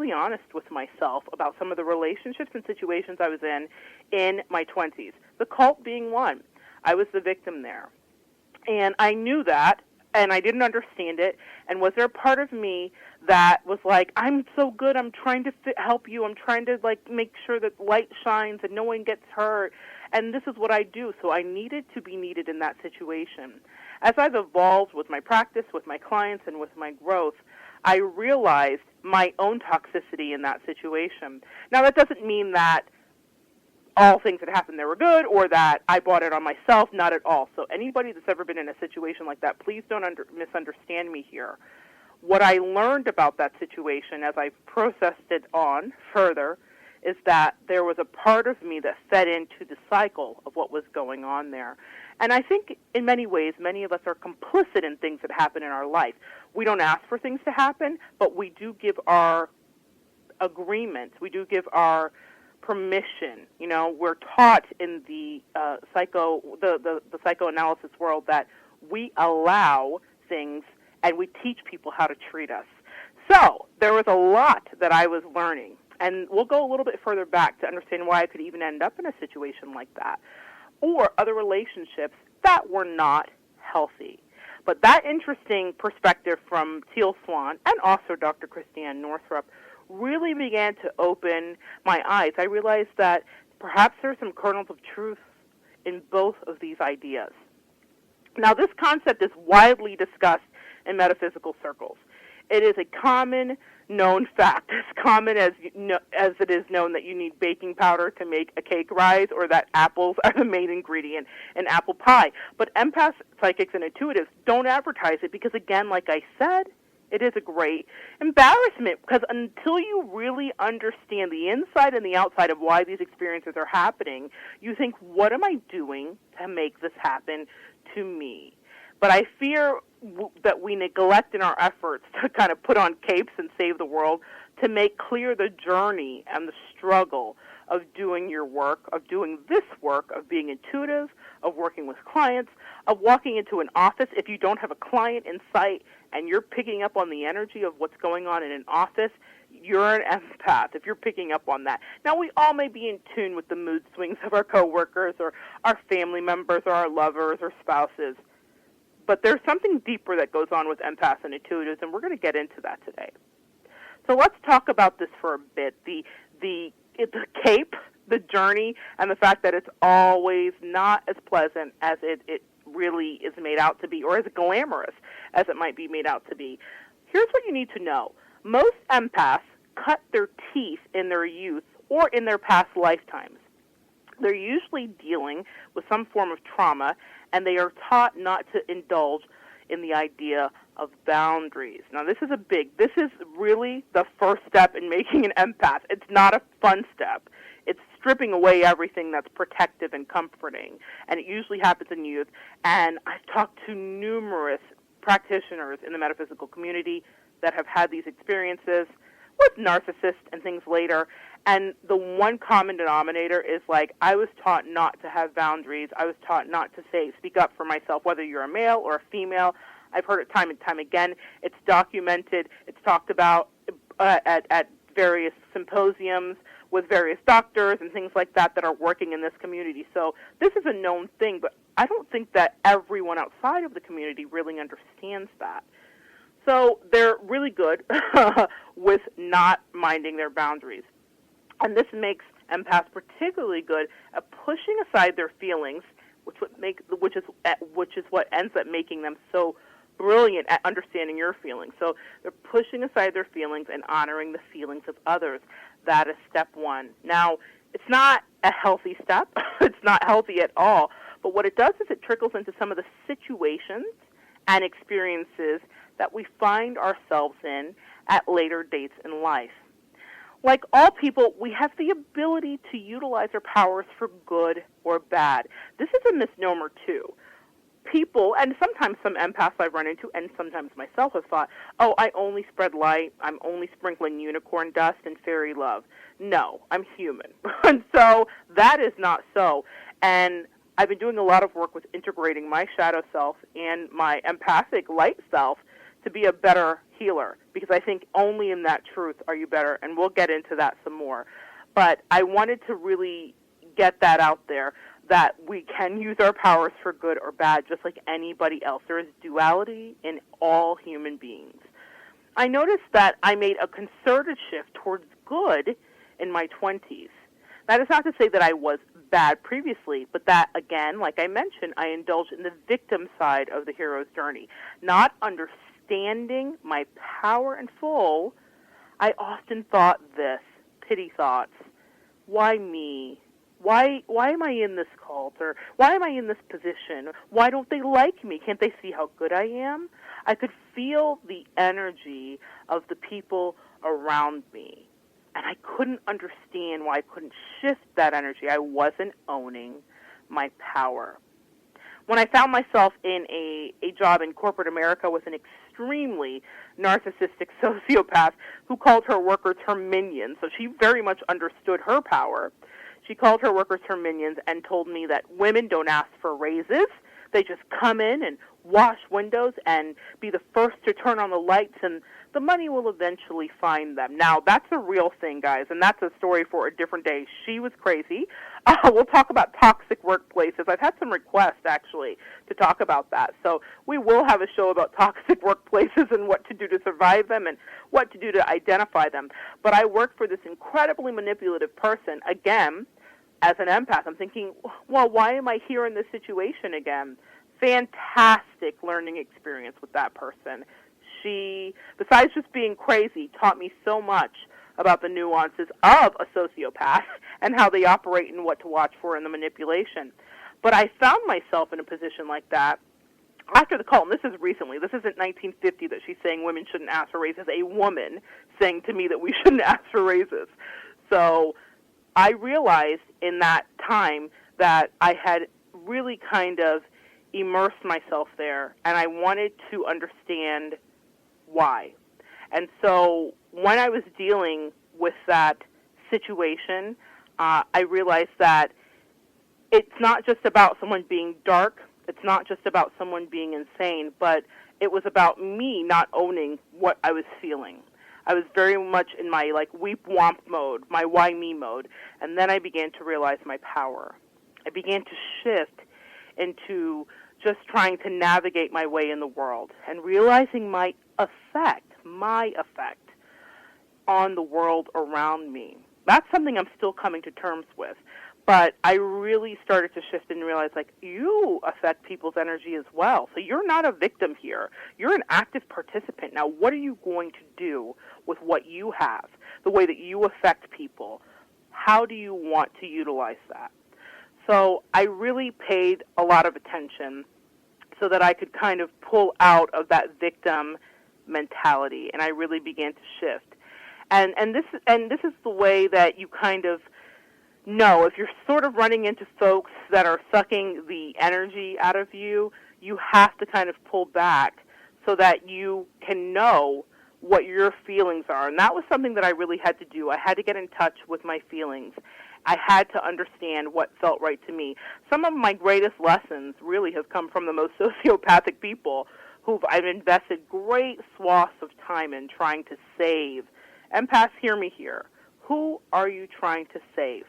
really honest with myself about some of the relationships and situations I was in my 20s, the cult being one. I was the victim there. And I knew that, and I didn't understand it. And was there a part of me that was like, I'm so good, I'm trying to help you, I'm trying to like make sure that light shines and no one gets hurt, and this is what I do. So I needed to be needed in that situation. As I've evolved with my practice, with my clients, and with my growth, I realized my own toxicity in that situation. Now, that doesn't mean that all things that happened there were good or that I brought it on myself, not at all. So anybody that's ever been in a situation like that, please don't misunderstand me here. What I learned about that situation as I processed it on further is that there was a part of me that fed into the cycle of what was going on there. And I think in many ways, many of us are complicit in things that happen in our life. We don't ask for things to happen, but we do give our agreement. We do give our permission. You know, we're taught in the psychoanalysis world that we allow things and we teach people how to treat us. So there was a lot that I was learning. And we'll go a little bit further back to understand why I could even end up in a situation like that, or other relationships that were not healthy. But that interesting perspective from Teal Swan and also Dr. Christiane Northrup really began to open my eyes. I realized that perhaps there's some kernels of truth in both of these ideas. Now, this concept is widely discussed in metaphysical circles. It is a common known fact, as common as it is known that you need baking powder to make a cake rise, or that apples are the main ingredient in apple pie. But empaths, psychics, and intuitives don't advertise it because, again, like I said, it is a great embarrassment, because until you really understand the inside and the outside of why these experiences are happening, you think, what am I doing to make this happen to me? But I fear that we neglect in our efforts to kind of put on capes and save the world to make clear the journey and the struggle of doing your work, of doing this work, of being intuitive, of working with clients, of walking into an office. If you don't have a client in sight and you're picking up on the energy of what's going on in an office, you're an empath if you're picking up on that. Now, we all may be in tune with the mood swings of our coworkers or our family members or our lovers or spouses, but there's something deeper that goes on with empaths and intuitives, and we're going to get into that today. So let's talk about this for a bit, the cape, the journey, and the fact that it's always not as pleasant as it really is made out to be, or as glamorous as it might be made out to be. Here's what you need to know. Most empaths cut their teeth in their youth or in their past lifetimes. They're usually dealing with some form of trauma, and they are taught not to indulge in the idea of boundaries. Now, this is really the first step in making an empath. It's not a fun step. It's stripping away everything that's protective and comforting, and it usually happens in youth. And I've talked to numerous practitioners in the metaphysical community that have had these experiences with narcissists and things later, and the one common denominator is like, I was taught not to have boundaries. I was taught not to speak up for myself, whether you're a male or a female. I've heard it time and time again. It's documented. It's talked about at various symposiums with various doctors and things like that that are working in this community. So this is a known thing, but I don't think that everyone outside of the community really understands that. So they're really good with not minding their boundaries. And this makes empaths particularly good at pushing aside their feelings, which is what ends up making them so brilliant at understanding your feelings. So they're pushing aside their feelings and honoring the feelings of others. That is step one. Now, it's not a healthy step. It's not healthy at all. But what it does is it trickles into some of the situations and experiences that we find ourselves in at later dates in life. Like all people, we have the ability to utilize our powers for good or bad. This is a misnomer, too. People, and sometimes some empaths I run into, and sometimes myself, have thought, oh, I only spread light, I'm only sprinkling unicorn dust and fairy love. No, I'm human. And so that is not so. And I've been doing a lot of work with integrating my shadow self and my empathic light self to be a better healer, because I think only in that truth are you better, and we'll get into that some more. But I wanted to really get that out there, that we can use our powers for good or bad just like anybody else. There is duality in all human beings. I noticed that I made a concerted shift towards good in my 20s. That is not to say that I was bad previously, but that, again, like I mentioned, I indulged in the victim side of the hero's journey. Not understanding my power in full, I often thought this, pity thoughts. Why me? Why am I in this cult? Or why am I in this position? Why don't they like me? Can't they see how good I am? I could feel the energy of the people around me. And I couldn't understand why I couldn't shift that energy. I wasn't owning my power. When I found myself in a job in corporate America with an extremely narcissistic sociopath who called her workers her minions, so she very much understood her power. She called her workers her minions and told me that women don't ask for raises. They just come in and wash windows and be the first to turn on the lights, and the money will eventually find them. Now, that's a real thing, guys, and that's a story for a different day. She was crazy. We'll talk about toxic workplaces. I've had some requests, actually, to talk about that. So we will have a show about toxic workplaces and what to do to survive them and what to do to identify them. But I work for this incredibly manipulative person. Again, as an empath, I'm thinking, well, why am I here in this situation again? Fantastic learning experience with that person. She, besides just being crazy, taught me so much about the nuances of a sociopath and how they operate and what to watch for in the manipulation. But I found myself in a position like that after the call, and this is recently. This isn't 1950 that she's saying women shouldn't ask for raises. A woman saying to me that we shouldn't ask for raises. So I realized in that time that I had really kind of immersed myself there, and I wanted to understand why. And so when I was dealing with that situation, I realized that it's not just about someone being dark, it's not just about someone being insane, but it was about me not owning what I was feeling. I was very much in my weep womp mode, my why me mode, and then I began to realize my power. I began to shift into just trying to navigate my way in the world and realizing my effect on the world around me. That's something I'm still coming to terms with. But I really started to shift and realize, you affect people's energy as well. So you're not a victim here. You're an active participant. Now, what are you going to do with what you have, the way that you affect people? How do you want to utilize that? So I really paid a lot of attention so that I could kind of pull out of that victim mentality, and I really began to shift. And this is the way that you kind of know if you're sort of running into folks that are sucking the energy out of you, you have to kind of pull back so that you can know what your feelings are. And that was something that I really had to do. I had to get in touch with my feelings. I had to understand what felt right to me. Some of my greatest lessons really have come from the most sociopathic people who I've invested great swaths of time in trying to save. Empaths, hear me here. Who are you trying to save?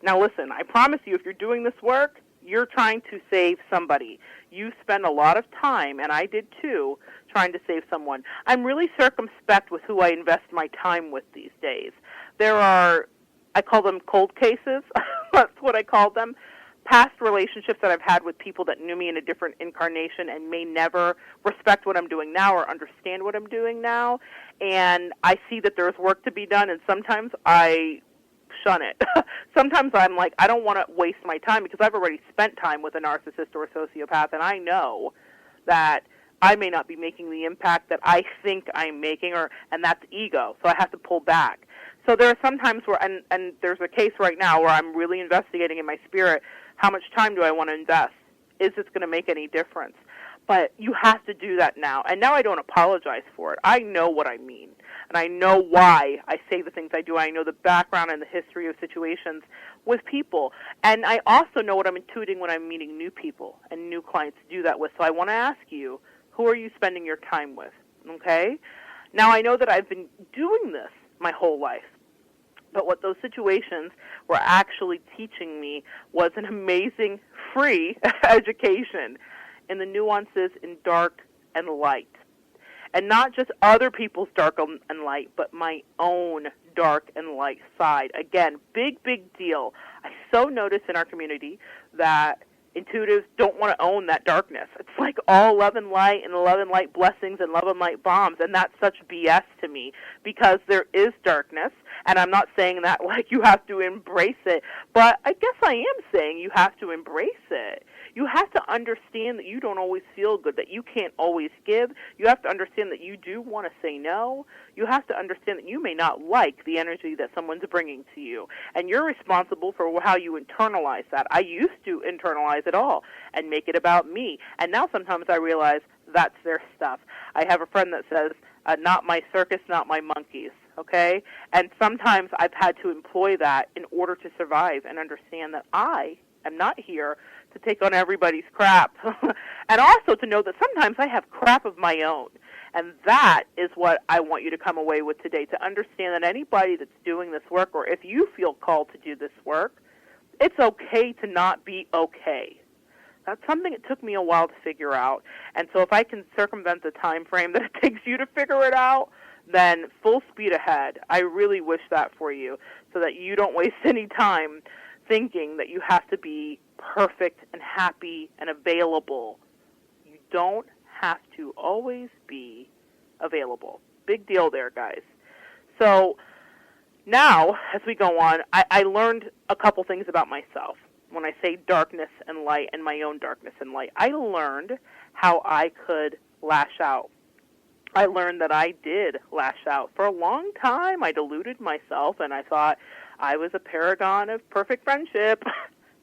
Now listen, I promise you, if you're doing this work, you're trying to save somebody. You spend a lot of time, and I did too, trying to save someone. I'm really circumspect with who I invest my time with these days. There are, I call them cold cases. That's what I call them. Past relationships that I've had with people that knew me in a different incarnation and may never respect what I'm doing now or understand what I'm doing now. And I see that there's work to be done, and sometimes I shun it. Sometimes I'm like, I don't want to waste my time because I've already spent time with a narcissist or a sociopath, and I know that I may not be making the impact that I think I'm making, and that's ego, so I have to pull back. So there are some times where, and there's a case right now where I'm really investigating in my spirit, how much time do I want to invest? Is this going to make any difference? But you have to do that now. And now I don't apologize for it. I know what I mean. And I know why I say the things I do. I know the background and the history of situations with people. And I also know what I'm intuiting when I'm meeting new people and new clients to do that with. So I want to ask you, who are you spending your time with? Okay? Now, I know that I've been doing this my whole life, but what those situations were actually teaching me was an amazing free education in the nuances in dark and light. And not just other people's dark and light, but my own dark and light side. Again, big, big deal. I so notice in our community that intuitives don't want to own that darkness. It's like all love and light and love and light blessings and love and light bombs, and that's such BS to me because there is darkness, and I'm not saying that like you have to embrace it, but I guess I am saying you have to embrace it. You have to understand that you don't always feel good, that you can't always give. You have to understand that you do want to say no. You have to understand that you may not like the energy that someone's bringing to you, and you're responsible for how you internalize that. I used to internalize it all and make it about me, and now sometimes I realize that's their stuff. I have a friend that says, not my circus, not my monkeys, okay? And sometimes I've had to employ that in order to survive and understand that I am not here to take on everybody's crap, and also to know that sometimes I have crap of my own. And that is what I want you to come away with today, to understand that anybody that's doing this work, or if you feel called to do this work, it's okay to not be okay. That's something it took me a while to figure out. And so if I can circumvent the time frame that it takes you to figure it out, then full speed ahead. I really wish that for you so that you don't waste any time thinking that you have to be perfect and happy and available. You don't have to always be available. Big deal there, guys. So now, as we go on, I learned a couple things about myself. When I say darkness and light and my own darkness and light, I learned how I could lash out. I learned that I did lash out. For a long time, I deluded myself, and I thought I was a paragon of perfect friendship.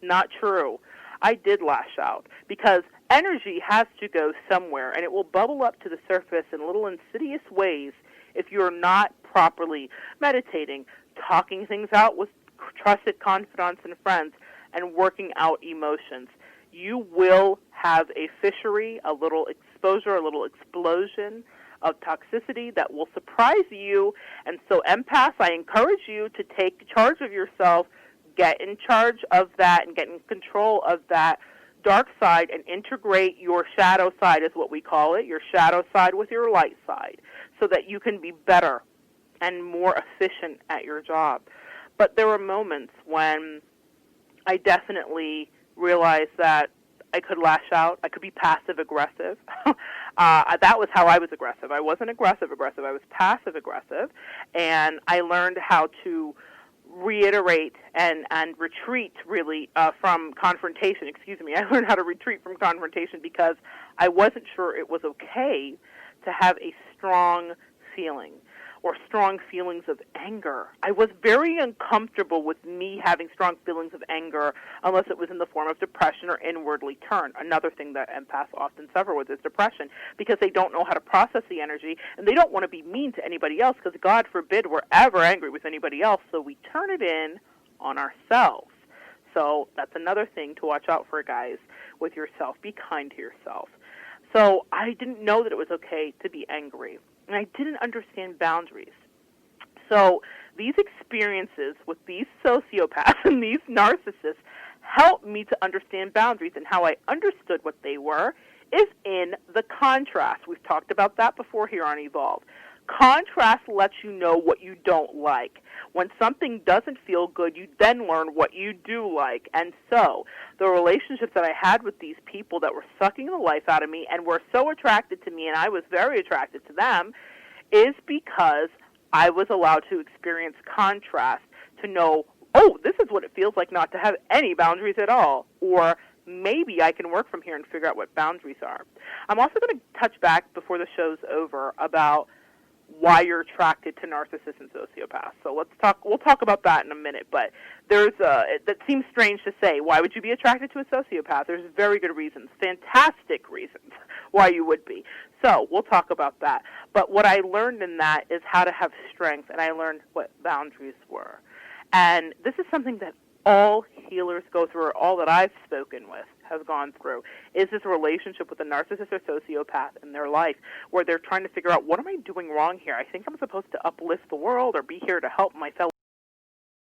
Not true. I did lash out because energy has to go somewhere, and it will bubble up to the surface in little insidious ways if you're not properly meditating, talking things out with trusted confidants and friends, and working out emotions. You will have a fishery, a little exposure, a little explosion of toxicity that will surprise you. And so empaths, I encourage you to take charge of yourself, get in charge of that, and get in control of that dark side and integrate your shadow side, is what we call it, your shadow side with your light side, so that you can be better and more efficient at your job. But there were moments when I definitely realized that I could lash out. I could be passive-aggressive. That was how I was aggressive. I wasn't aggressive-aggressive. I was passive-aggressive. And I learned how to reiterate and retreat, really, from confrontation. I learned how to retreat from confrontation because I wasn't sure it was okay to have a strong feeling or strong feelings of anger. I was very uncomfortable with me having strong feelings of anger unless it was in the form of depression or inwardly turned. Another thing that empaths often suffer with is depression because they don't know how to process the energy, and they don't want to be mean to anybody else because, God forbid, we're ever angry with anybody else, so we turn it in on ourselves. So that's another thing to watch out for, guys, with yourself. Be kind to yourself. So I didn't know that it was okay to be angry, and I didn't understand boundaries. So these experiences with these sociopaths and these narcissists helped me to understand boundaries, and how I understood what they were is in the contrast. We've talked about that before here on Evolve. Contrast lets you know what you don't like. When something doesn't feel good, you then learn what you do like. And so the relationships that I had with these people that were sucking the life out of me and were so attracted to me, and I was very attracted to them, is because I was allowed to experience contrast, to know, oh, this is what it feels like not to have any boundaries at all, or maybe I can work from here and figure out what boundaries are. I'm also going to touch back before the show's over about why you're attracted to narcissists and sociopaths. So we'll talk about that in a minute, but that seems strange to say. Why would you be attracted to a sociopath? There's very good reasons, fantastic reasons why you would be. So we'll talk about that. But what I learned in that is how to have strength, and I learned what boundaries were. And this is something that all healers go through, or all that I've spoken with has gone through, is this relationship with a narcissist or sociopath in their life where they're trying to figure out, what am I doing wrong here? I think I'm supposed to uplift the world or be here to help my fellow